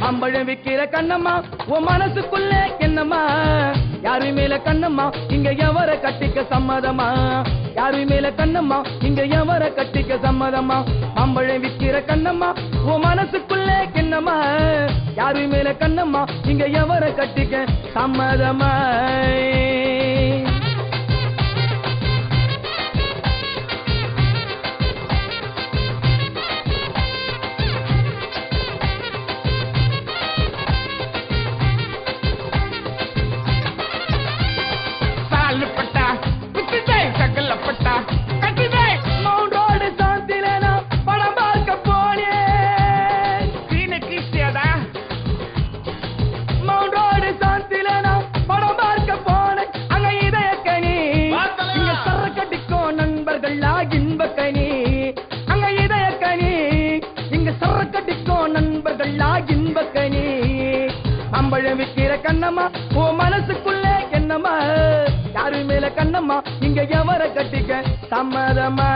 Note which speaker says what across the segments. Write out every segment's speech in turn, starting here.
Speaker 1: மாம்பழம் விக்கிற கண்ணம்மா உன் மனசுக்குள்ளே என்னம்மா யாரு மேல கண்ணம்மா இங்க எவர கட்டிக்க சம்மதமா யாரு மேல கண்ணம்மா இங்க எவர கட்டிக்க சம்மதமா மாம்பழம் விக்கிற கண்ணம்மா உன் மனசுக்குள்ளே என்னம்மா யாரு மேல கண்ணம்மா இங்க எவர கட்டிக்க சம்மதமா மாம்பழம் விக்கிற கண்ணம்மா உன் மனசுக்குள்ளே என்னம்மா யாரு மேல கண்ணம்மா இங்க எவர கட்டிக்க சம்மதமா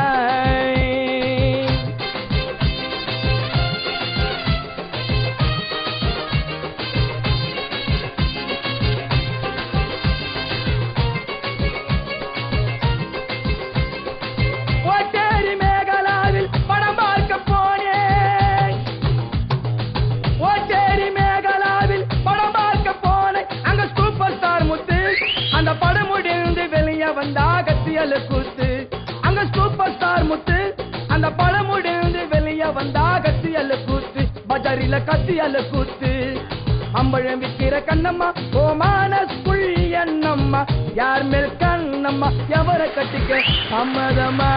Speaker 1: வந்தா கத்தியல கூத்து அங்க சூப்பர் ஸ்டார் முத்து அந்த படம் முடிந்து வெளிய வந்தா கத்தியல கூத்து பஜாரில கத்தியல கூத்து மாம்பழம் விக்கிற கண்ணம்மா ஓ மனசுக்குள் என்னம்மா யார் மேல் கண்ணம்மா எவர கட்டிக்க சம்மதமா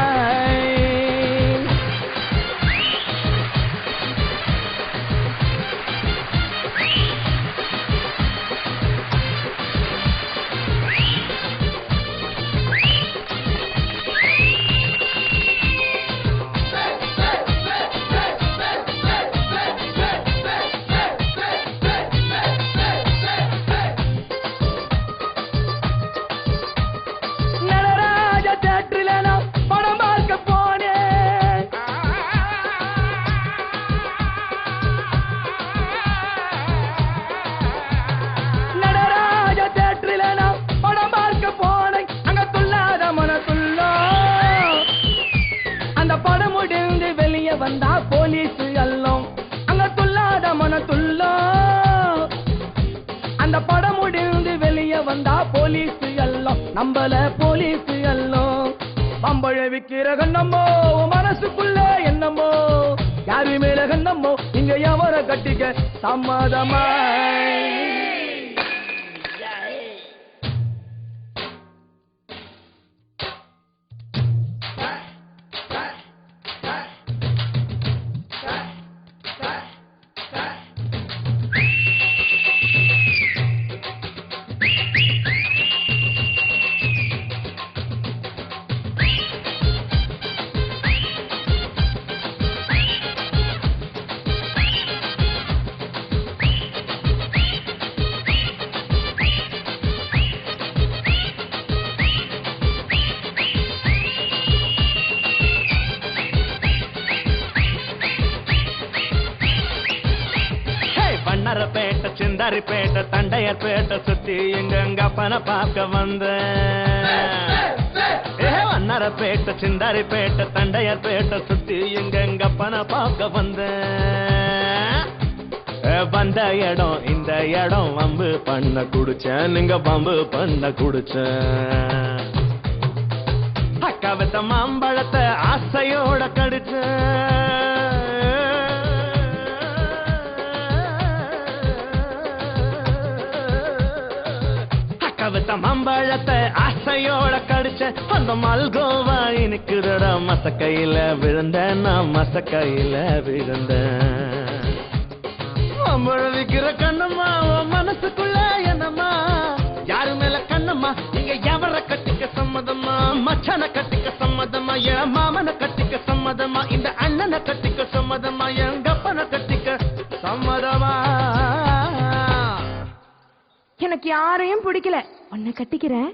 Speaker 1: வந்தா போலீஸ் எல்லாம் அங்க துள்ளாத மன துள்ளோ அந்த படம் முடிந்து வெளிய வந்தா போலீஸ் எல்லாம் நம்பல போலீஸ் எல்லாம் மாம்பழம் விக்கிற கண்ணம்மோ மனசுக்குள்ள என்னமோ யாரு மேல கண்ணம்மோ இங்க எவர கட்டிக்க சம்மதமா
Speaker 2: வண்ணரப்பேட்டை சிந்தாரிப்பேட்டை தண்டையர்பேட்டை சுத்தி எங்க அப்பன பார்க்க வந்த வண்ணரப்பேட்டை சிந்தாரிப்பேட்டை தண்டையர்பேட்டை சுத்தி எங்க அப்பன பார்க்க வந்த வந்த இடம் இந்த இடம் வம்பு பண்ண குடிச்சேன் நீங்க வம்பு பண்ண குடிச்சேன் அக்காவத்த மாம்பழத்தை ஆசையோட கடிச்சேன் மாம்பழத்தை ஆசையோட கடிச்ச அந்த மல்கோவா இனிக்குறட மசக்கையில விழுந்தேன் நான் மசக்கையில விழுந்தேன் மாம்பழம் விக்கிற கண்ணம்மா மனசுக்குள்ள என்னம்மா யாரு மேல கண்ணம்மா இங்க எவர கட்டிக்க சம்மதமா மச்சான கட்டிக்க சம்மதமா என் மாமனை கட்டிக்க சம்மதமா இந்த அண்ணனை கட்டிக்க சம்மதமா என் கப்பனை கட்டிக்க சம்மதமா
Speaker 3: எனக்கு யாரையும் பிடிக்கல உன்னை கட்டிக்கிறேன்